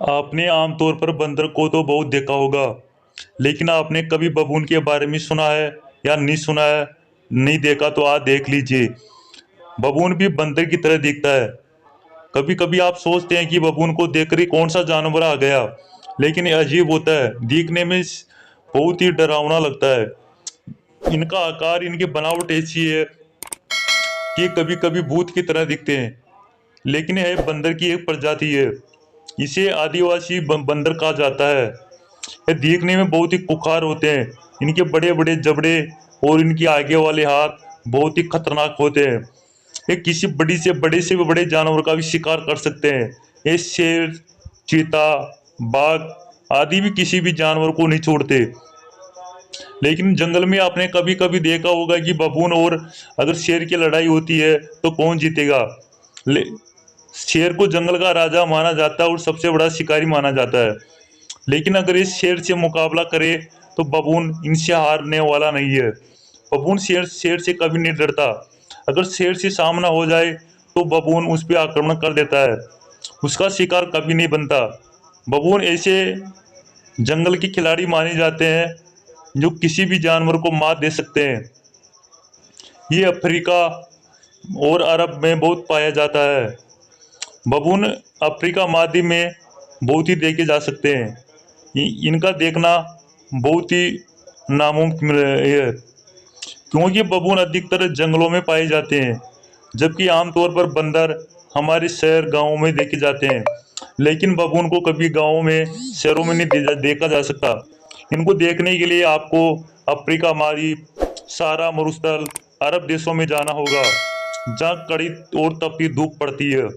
आपने आमतौर पर बंदर को तो बहुत देखा होगा, लेकिन आपने कभी बबून के बारे में सुना है या नहीं सुना है? नहीं देखा तो आज देख लीजिए। बबून भी बंदर की तरह दिखता है। कभी कभी आप सोचते हैं कि बबून को देखकर ही कौन सा जानवर आ गया, लेकिन ये अजीब होता है, दिखने में बहुत ही डरावना लगता है। इनका आकार, इनकी बनावट ऐसी है कि कभी कभी भूत की तरह दिखते हैं, लेकिन यह बंदर की एक प्रजाति है। इसे आदिवासी बंदर कहा जाता है। ये दिखने में बहुत ही खुखार होते हैं। इनके बड़े बड़े जबड़े और इनके आगे वाले हाथ बहुत ही खतरनाक होते हैं। ये किसी बड़े से भी बड़े जानवर का भी शिकार कर सकते हैं। ये शेर, चीता, बाघ आदि भी किसी भी जानवर को नहीं छोड़ते। लेकिन जंगल में आपने कभी कभी देखा होगा कि बबून और अगर शेर की लड़ाई होती है तो कौन जीतेगा। ले शेर को जंगल का राजा माना जाता है और सबसे बड़ा शिकारी माना जाता है। लेकिन अगर इस शेर से मुकाबला करे तो बबून इनसे हारने वाला नहीं है। बबून शेर शेर से कभी नहीं डरता। अगर शेर से सामना हो जाए तो बबून उस पर आक्रमण कर देता है। उसका शिकार कभी नहीं बनता। बबून ऐसे जंगल के खिलाड़ी माने जाते हैं जो किसी भी जानवर को मात दे सकते हैं। ये अफ्रीका और अरब में बहुत पाया जाता है। बबून अफ्रीका महाद्वीप में बहुत ही देखे जा सकते हैं। इनका देखना बहुत ही नामुमकिन है, क्योंकि बबून अधिकतर जंगलों में पाए जाते हैं, जबकि आमतौर पर बंदर हमारे शहर गांवों में देखे जाते हैं। लेकिन बबून को कभी गांवों में, शहरों में नहीं देखा जा सकता। इनको देखने के लिए आपको अफ्रीका महाद्वीप, सहारा मरुस्थल, अरब देशों में जाना होगा, जहाँ कड़ी और तपती धूप पड़ती है।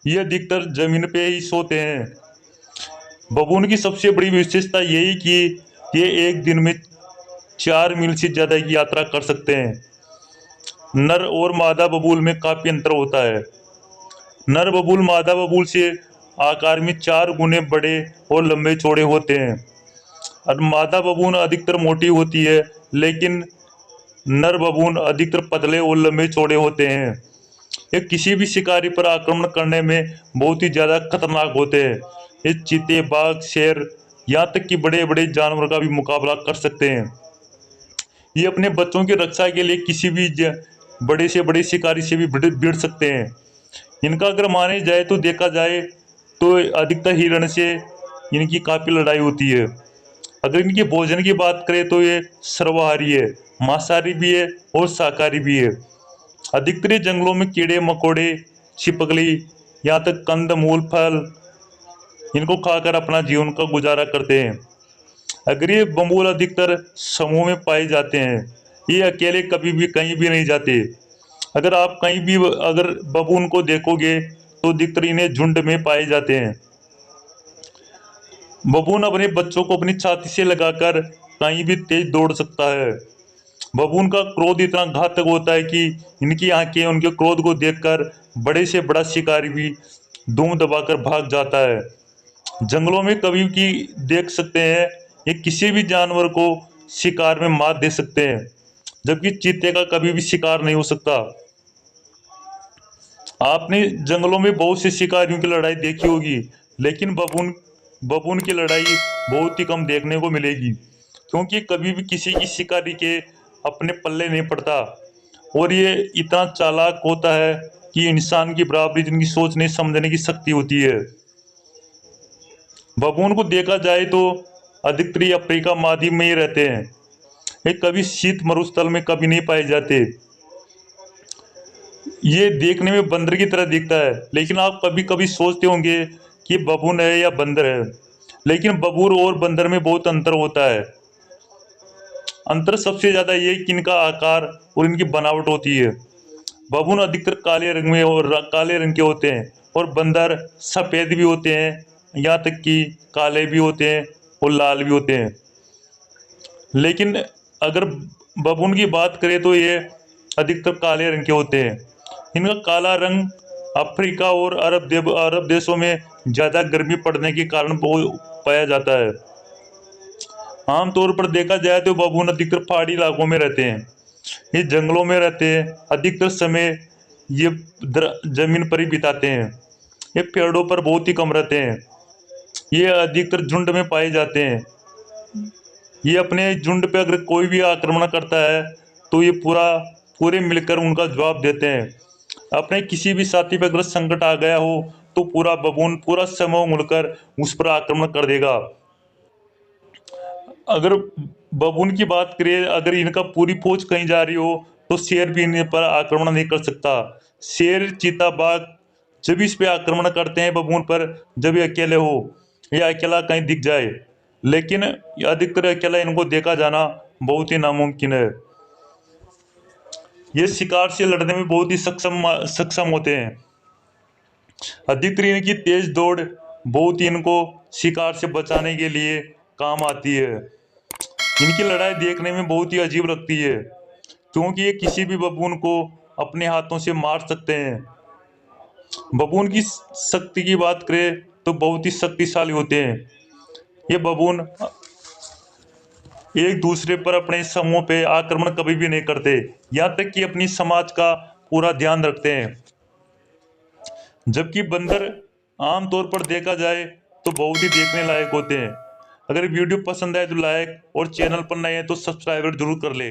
ये अधिकतर जमीन पे ही सोते हैं। बबून की सबसे बड़ी विशेषता यही कि ये एक दिन में 4 मील से ज्यादा की यात्रा कर सकते हैं। नर और मादा बबूल में काफी अंतर होता है। नर बबूल मादा बबूल से आकार में 4 गुने बड़े और लंबे चौड़े होते हैं, और मादा बबून अधिकतर मोटी होती है, लेकिन नर बबून अधिकतर पतले और लंबे चौड़े होते हैं। ये किसी भी शिकारी पर आक्रमण करने में बहुत ही ज्यादा खतरनाक होते हैं। ये चीते, बाघ, शेर, यहाँ तक कि बड़े बड़े जानवर का भी मुकाबला कर सकते हैं। ये अपने बच्चों की रक्षा के लिए किसी भी बड़े से बड़े शिकारी से भी भिड़ सकते हैं। इनका अगर माने जाए तो देखा जाए तो अधिकतर हिरण से इनकी काफी लड़ाई होती है। अगर इनके भोजन की बात करें तो ये सर्वाहारी है, मांसाहारी भी है और शाकाहारी भी है। अधिकतर ये जंगलों में कीड़े मकोड़े, छिपकली, यहाँ तक कंद मूल फल इनको खाकर अपना जीवन का गुजारा करते हैं। अगर ये बबूल अधिकतर समूह में पाए जाते हैं। ये अकेले कभी भी कहीं भी नहीं जाते। अगर आप कहीं भी अगर बबून को देखोगे तो अधिकतर इन्हें झुंड में पाए जाते हैं। बबून अपने बच्चों को अपनी छाती से लगाकर कहीं भी तेज दौड़ सकता है। बबून का क्रोध इतना घातक होता है कि इनकी आंखें उनके क्रोध को देखकर बड़े से बड़ा शिकारी भी दुम दबाकर भाग जाता है। जंगलों में कभी भी देख सकते हैं, ये किसी भी जानवर को शिकार में मात दे सकते हैं, जबकि चीते का कभी भी शिकार नहीं हो सकता। आपने जंगलों में बहुत से शिकारियों की लड़ाई देखी होगी, लेकिन बबून बबून की लड़ाई बहुत ही कम देखने को मिलेगी, क्योंकि कभी भी किसी की शिकारी के अपने पल्ले नहीं पड़ता। और ये इतना चालाक होता है कि इंसान की बराबरी जिनकी सोचने समझने की शक्ति होती है। बबून को देखा जाए तो अधिकतर ये अफ्रीका महाद्वीप में ही रहते हैं। ये कभी शीत मरुस्थल में कभी नहीं पाए जाते। ये देखने में बंदर की तरह दिखता है, लेकिन आप कभी कभी सोचते होंगे कि बबून है या बंदर है। लेकिन बबूर और बंदर में बहुत अंतर होता है। अंतर सबसे ज्यादा ये कि इनका आकार और इनकी बनावट होती है। बबून अधिकतर काले रंग में और काले रंग के होते हैं, और बंदर सफेद भी होते हैं, यहाँ तक कि काले भी होते हैं और लाल भी होते हैं। लेकिन अगर बबून की बात करें तो ये अधिकतर काले रंग के होते हैं। इनका काला रंग अफ्रीका और अरब देशों में ज़्यादा गर्मी पड़ने के कारण पाया जाता है। आमतौर पर देखा जाए तो बबून अधिकतर पहाड़ी इलाकों में रहते हैं। ये जंगलों में रहते हैं। अधिकतर समय ये जमीन पर ही बिताते हैं। ये पेड़ों पर बहुत ही कम रहते हैं। ये अधिकतर झुंड में पाए जाते हैं। ये अपने झुंड पे अगर कोई भी आक्रमण करता है तो ये पूरे मिलकर उनका जवाब देते हैं। अपने किसी भी साथी पर अगर संकट आ गया हो तो पूरा बबून, पूरा समूह मिलकर उस पर आक्रमण कर देगा। अगर बबून की बात करें, अगर इनका पूरी फौज कहीं जा रही हो तो शेर भी इन पर आक्रमण नहीं कर सकता। शेर, चीता, बाघ जब इस पे आक्रमण करते हैं बबून पर, जब ये अकेले हो या अकेला कहीं दिख जाए। लेकिन अधिकतर अकेला इनको देखा जाना बहुत ही नामुमकिन है। ये शिकार से लड़ने में बहुत ही सक्षम होते हैं। अधिकतर इनकी तेज दौड़ बहुत ही इनको शिकार से बचाने के लिए काम आती है। इनकी लड़ाई देखने में बहुत ही अजीब लगती है, क्योंकि ये किसी भी बबून को अपने हाथों से मार सकते हैं। बबून की शक्ति की बात करें तो बहुत ही शक्तिशाली होते हैं। ये बबून एक दूसरे पर, अपने समूह पे आक्रमण कभी भी नहीं करते, यहाँ तक कि अपनी समाज का पूरा ध्यान रखते हैं। जबकि बंदर आमतौर पर देखा जाए तो बहुत ही देखने लायक होते हैं। अगर वीडियो पसंद आए तो लाइक, और चैनल पर नए हैं तो सब्सक्राइब जरूर कर ले।